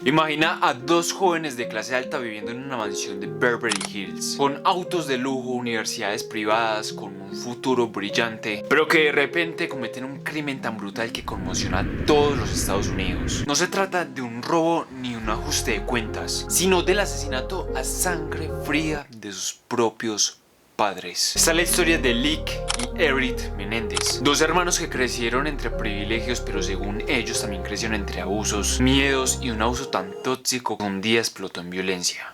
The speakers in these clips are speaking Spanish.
Imagina a dos jóvenes de clase alta viviendo en una mansión de Beverly Hills, con autos de lujo, universidades privadas, con un futuro brillante, pero que de repente cometen un crimen tan brutal que conmociona a todos los Estados Unidos. No se trata de un robo ni un ajuste de cuentas, sino del asesinato a sangre fría de sus propios padres. Está la historia de Lick y Eric Menéndez, dos hermanos que crecieron entre privilegios, pero según ellos también crecieron entre abusos, miedos y un abuso tan tóxico que un día explotó en violencia.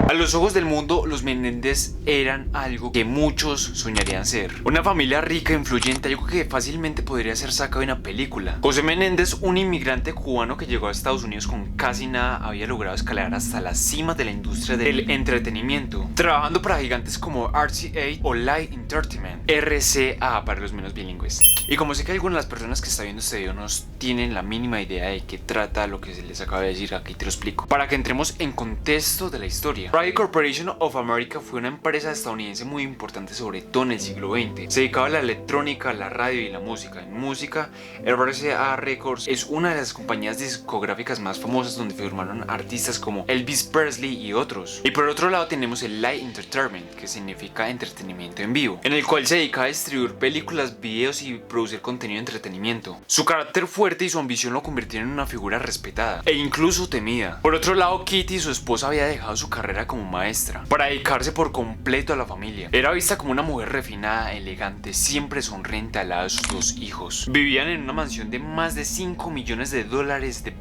A los ojos del mundo, los Menéndez eran algo que muchos soñarían ser. Una familia rica e influyente, algo que fácilmente podría ser sacado de una película. José Menéndez, un inmigrante cubano que llegó a Estados Unidos con casi nada, había logrado escalar hasta la cima de la industria del entretenimiento, trabajando para gigantes como RCA o Light Entertainment, RCA para los menos bilingües. Y como sé que algunas de las personas que están viendo este video no tienen la mínima idea de qué trata lo que se les acaba de decir, aquí te lo explico, para que entremos en contexto de la historia. Fry Corporation of America fue una empresa estadounidense muy importante, sobre todo en el siglo XX. Se dedicaba a la electrónica, la radio y la música. En música, RCA Records es una de las compañías discográficas más famosas donde firmaron artistas como Elvis Presley y otros. Y por otro lado tenemos el Light Entertainment, que significa entretenimiento en vivo, en el cual se dedica a distribuir películas, videos y producir contenido de entretenimiento. Su carácter fuerte y su ambición lo convirtieron en una figura respetada e incluso temida. Por otro lado, Kitty, su esposa, había dejado su carrera como maestra para dedicarse por completo a la familia. Era vista como una mujer refinada, elegante, siempre sonriente al lado de sus dos hijos. Vivían en una mansión de más de $5 millones de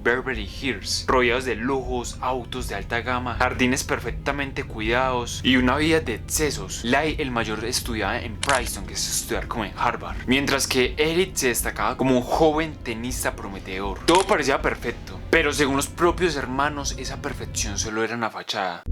Beverly Hills, rodeados de lujos, autos de alta gama, jardines perfectamente cuidados y una vida de excesos. Lai, el mayor, estudiaba en Princeton, que es estudiar como en Harvard, mientras que Eric se destacaba como un joven tenista prometedor. Todo parecía perfecto, pero según los propios hermanos, esa perfección solo era una fachada.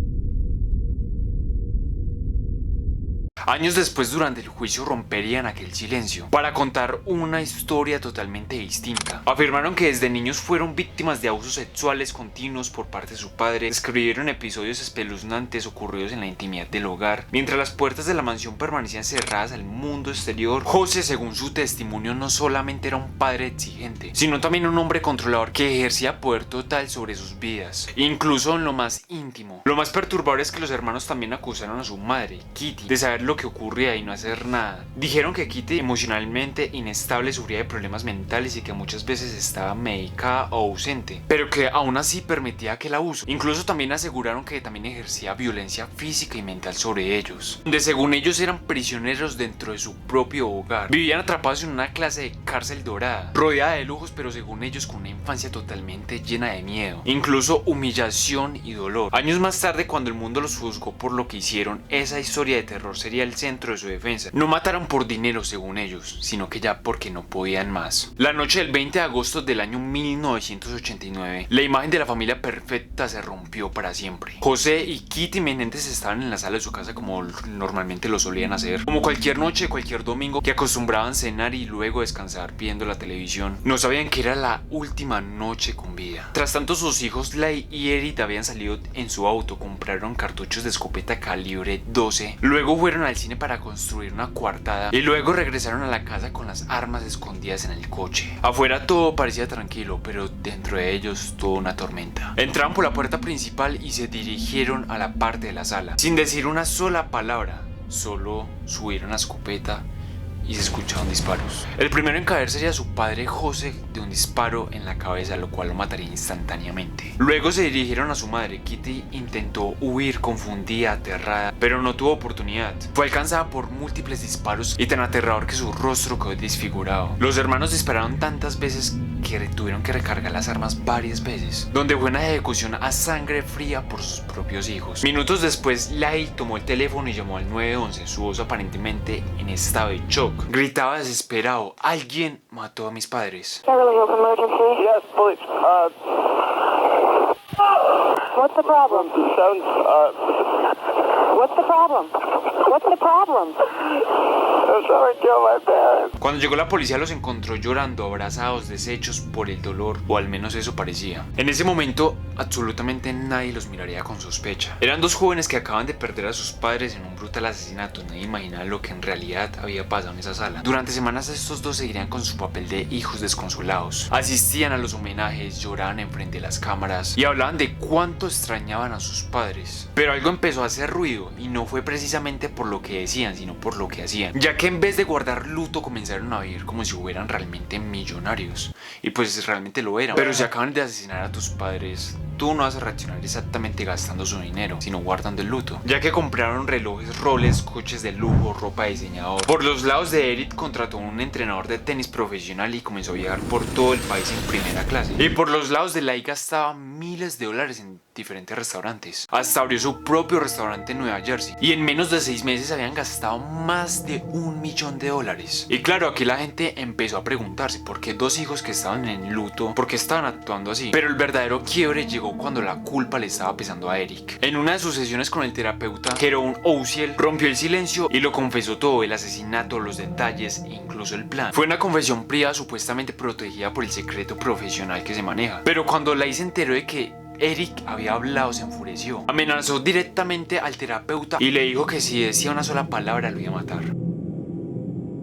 Años después, durante el juicio, romperían aquel silencio para contar una historia totalmente distinta. Afirmaron que desde niños fueron víctimas de abusos sexuales continuos por parte de su padre. Describieron episodios espeluznantes ocurridos en la intimidad del hogar. Mientras las puertas de la mansión permanecían cerradas al mundo exterior, José, según su testimonio, no solamente era un padre exigente, sino también un hombre controlador que ejercía poder total sobre sus vidas, incluso en lo más íntimo. Lo más perturbador es que los hermanos también acusaron a su madre, Kitty, de saber lo que ocurría y no hacer nada. Dijeron que Kitty, emocionalmente inestable, sufría de problemas mentales y que muchas veces estaba medicada o ausente, pero que aún así permitía aquel abuso. Incluso también aseguraron que también ejercía violencia física y mental sobre ellos, donde según ellos eran prisioneros dentro de su propio hogar. Vivían atrapados en una clase de cárcel dorada, rodeada de lujos, pero según ellos con una infancia totalmente llena de miedo, incluso humillación y dolor. Años más tarde, cuando el mundo los juzgó por lo que hicieron, esa historia de terror sería el centro de su defensa. No mataron por dinero según ellos, sino que ya porque no podían más. La noche del 20 de agosto del año 1989, la imagen de la familia perfecta se rompió para siempre. José y Kitty Menéndez estaban en la sala de su casa como normalmente lo solían hacer, como cualquier noche, cualquier domingo, que acostumbraban cenar y luego descansar viendo la televisión. No sabían que era la última noche con vida. Tras tanto, sus hijos Lai y Eric habían salido en su auto, compraron cartuchos de escopeta calibre 12, luego fueron al cine para construir una coartada y luego regresaron a la casa con las armas escondidas en el coche. Afuera todo parecía tranquilo, pero dentro de ellos toda una tormenta. Entraron por la puerta principal y se dirigieron a la parte de la sala, sin decir una sola palabra, solo subieron la escopeta y se escucharon disparos. El primero en caer sería su padre José, de un disparo en la cabeza, lo cual lo mataría instantáneamente. Luego se dirigieron a su madre. Kitty intentó huir confundida, aterrada, pero no tuvo oportunidad. Fue alcanzada por múltiples disparos y tan aterrador que su rostro quedó desfigurado. Los hermanos dispararon tantas veces que tuvieron que recargar las armas varias veces, donde fue una ejecución a sangre fría por sus propios hijos. Minutos después, Lai tomó el teléfono y llamó al 911, su voz aparentemente en estado de shock. Gritaba desesperado: "Alguien mató a mis padres". Yes, please. What's the problem? What's the problem? What's the problem? Someone killed my parents. Cuando llegó la policía los encontró llorando, abrazados, deshechos por el dolor, o al menos eso parecía. En ese momento, absolutamente nadie los miraría con sospecha. Eran dos jóvenes que acaban de perder a sus padres en un brutal asesinato. Nadie imaginaba lo que en realidad había pasado en esa sala. Durante semanas estos dos seguirían con su papel de hijos desconsolados. Asistían a los homenajes, lloraban enfrente de las cámaras y hablaban de cuánto extrañaban a sus padres. Pero algo empezó a hacer ruido y no fue precisamente por lo que decían, sino por lo que hacían. Ya que en vez de guardar luto comenzaron a vivir como si fueran realmente millonarios. Y pues realmente lo eran. Pero si acaban de asesinar a tus padres, tú no vas a reaccionar exactamente gastando su dinero, sino guardando el luto. Ya que compraron relojes Rolex, coches de lujo, ropa de diseñador. Por los lados de Eric contrató un entrenador de tenis profesional y comenzó a viajar por todo el país en primera clase. Y por los lados de Lai gastaba miles de dólares en diferentes restaurantes. Hasta abrió su propio restaurante en Nueva Jersey. Y en menos de 6 meses habían gastado más de $1 millón. Y claro, aquí la gente empezó a preguntarse por qué dos hijos que estaban en luto, por qué estaban actuando así. Pero el verdadero quiebre llegó cuando la culpa le estaba pesando a Eric. En una de sus sesiones con el terapeuta, Jerome Ousiel rompió el silencio y lo confesó todo: el asesinato, los detalles e incluso el plan. Fue una confesión privada supuestamente protegida por el secreto profesional que se maneja. Pero cuando Lai se enteró de que Eric había hablado, se enfureció. Amenazó directamente al terapeuta y le dijo que si decía una sola palabra lo iba a matar.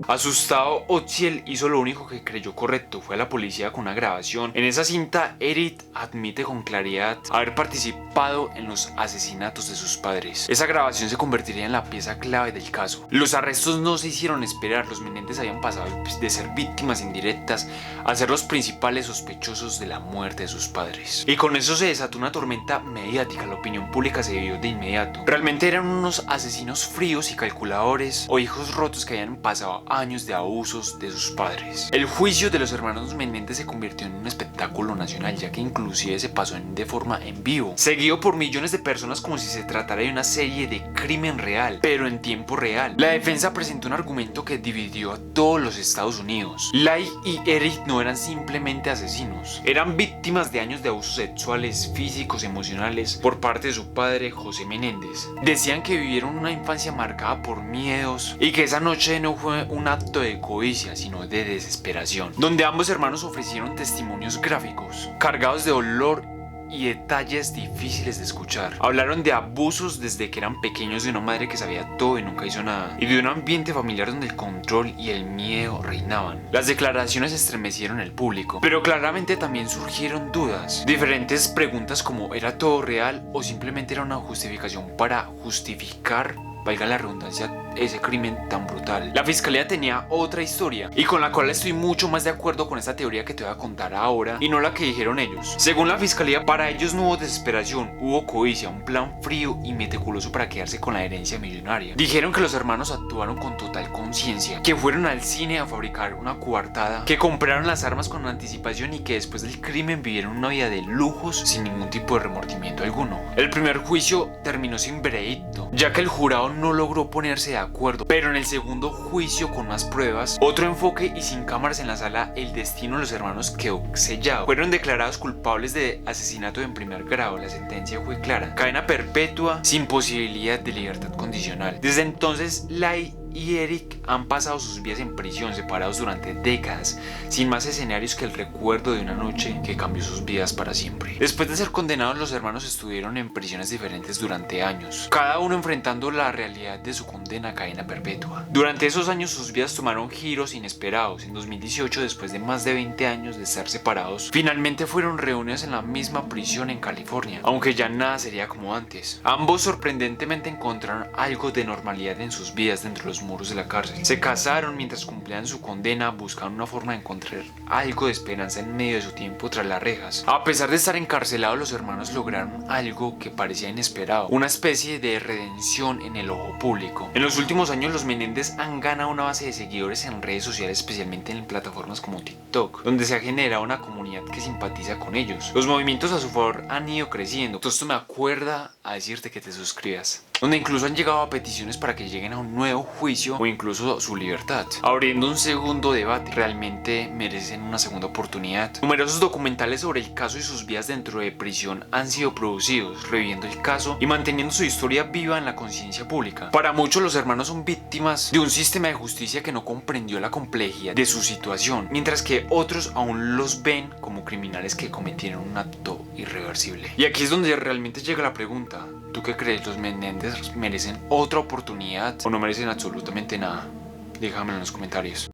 Asustado, Ousiel hizo lo único que creyó correcto: fue a la policía con una grabación. En esa cinta, Eric admite con claridad haber participado en los asesinatos de sus padres. Esa grabación se convertiría en la pieza clave del caso. Los arrestos no se hicieron esperar. Los Menéndez habían pasado de ser víctimas indirectas a ser los principales sospechosos de la muerte de sus padres. Y con eso se desató una tormenta mediática. La opinión pública se dividió de inmediato. Realmente eran unos asesinos fríos y calculadores, o hijos rotos que habían pasado años de abusos de sus padres. El juicio de los hermanos Menéndez se convirtió en un espectáculo nacional, ya que inclusive se pasó de forma en vivo, seguido por millones de personas como si se tratara de una serie de crimen real, pero en tiempo real. La defensa presentó un argumento que dividió a todos los Estados Unidos. Lai y Eric no eran simplemente asesinos, eran víctimas de años de abusos sexuales, físicos, emocionales por parte de su padre José Menéndez. Decían que vivieron una infancia marcada por miedos y que esa noche no fue un acto de codicia, sino de desesperación, donde ambos hermanos ofrecieron testimonios gráficos, cargados de dolor y detalles difíciles de escuchar. Hablaron de abusos desde que eran pequeños, de una madre que sabía todo y nunca hizo nada, y de un ambiente familiar donde el control y el miedo reinaban. Las declaraciones estremecieron el público, pero claramente también surgieron dudas. Diferentes preguntas como: ¿era todo real o simplemente era una justificación para justificar, valga la redundancia, ese crimen tan brutal? La fiscalía tenía otra historia, y con la cual estoy mucho más de acuerdo con esta teoría que te voy a contar ahora, y no la que dijeron ellos. Según la fiscalía, para ellos no hubo desesperación, hubo codicia, un plan frío y meticuloso para quedarse con la herencia millonaria. Dijeron que los hermanos actuaron con total conciencia, que fueron al cine a fabricar una coartada, que compraron las armas con anticipación y que después del crimen vivieron una vida de lujos sin ningún tipo de remordimiento alguno. El primer juicio terminó sin veredicto, ya que el jurado no logró ponerse de acuerdo, pero en el segundo juicio, con más pruebas, otro enfoque y sin cámaras en la sala, el destino de los hermanos quedó sellado. Fueron declarados culpables de asesinato en primer grado. La sentencia fue clara: cadena perpetua sin posibilidad de libertad condicional. Desde entonces, Lai y Eric han pasado sus vidas en prisión, separados durante décadas, sin más escenarios que el recuerdo de una noche que cambió sus vidas para siempre. Después de ser condenados, los hermanos estuvieron en prisiones diferentes durante años, cada uno enfrentando la realidad de su condena a cadena perpetua. Durante esos años sus vidas tomaron giros inesperados. En 2018, después de más de 20 años de estar separados, finalmente fueron reunidos en la misma prisión en California, aunque ya nada sería como antes. Ambos sorprendentemente encontraron algo de normalidad en sus vidas dentro de los muros de la cárcel. Se casaron mientras cumplían su condena, buscaban una forma de encontrar algo de esperanza en medio de su tiempo tras las rejas. A pesar de estar encarcelados, los hermanos lograron algo que parecía inesperado: una especie de redención en el ojo público. En los últimos años, los Menéndez han ganado una base de seguidores en redes sociales, especialmente en plataformas como TikTok, donde se ha generado una comunidad que simpatiza con ellos. Los movimientos a su favor han ido creciendo. Todo esto me acuerda a decirte que te suscribas. donde incluso han llegado a peticiones para que lleguen a un nuevo juicio o incluso su libertad, abriendo un segundo debate. ¿Realmente merecen una segunda oportunidad? Numerosos documentales sobre el caso y sus vidas dentro de prisión han sido producidos, reviviendo el caso y manteniendo su historia viva en la conciencia pública. Para muchos, los hermanos son víctimas de un sistema de justicia que no comprendió la complejidad de su situación, mientras que otros aún los ven como criminales que cometieron un acto irreversible. Y aquí es donde realmente llega la pregunta: ¿tú qué crees? ¿Los Menéndez merecen otra oportunidad o no merecen absolutamente nada? Déjamelo en los comentarios.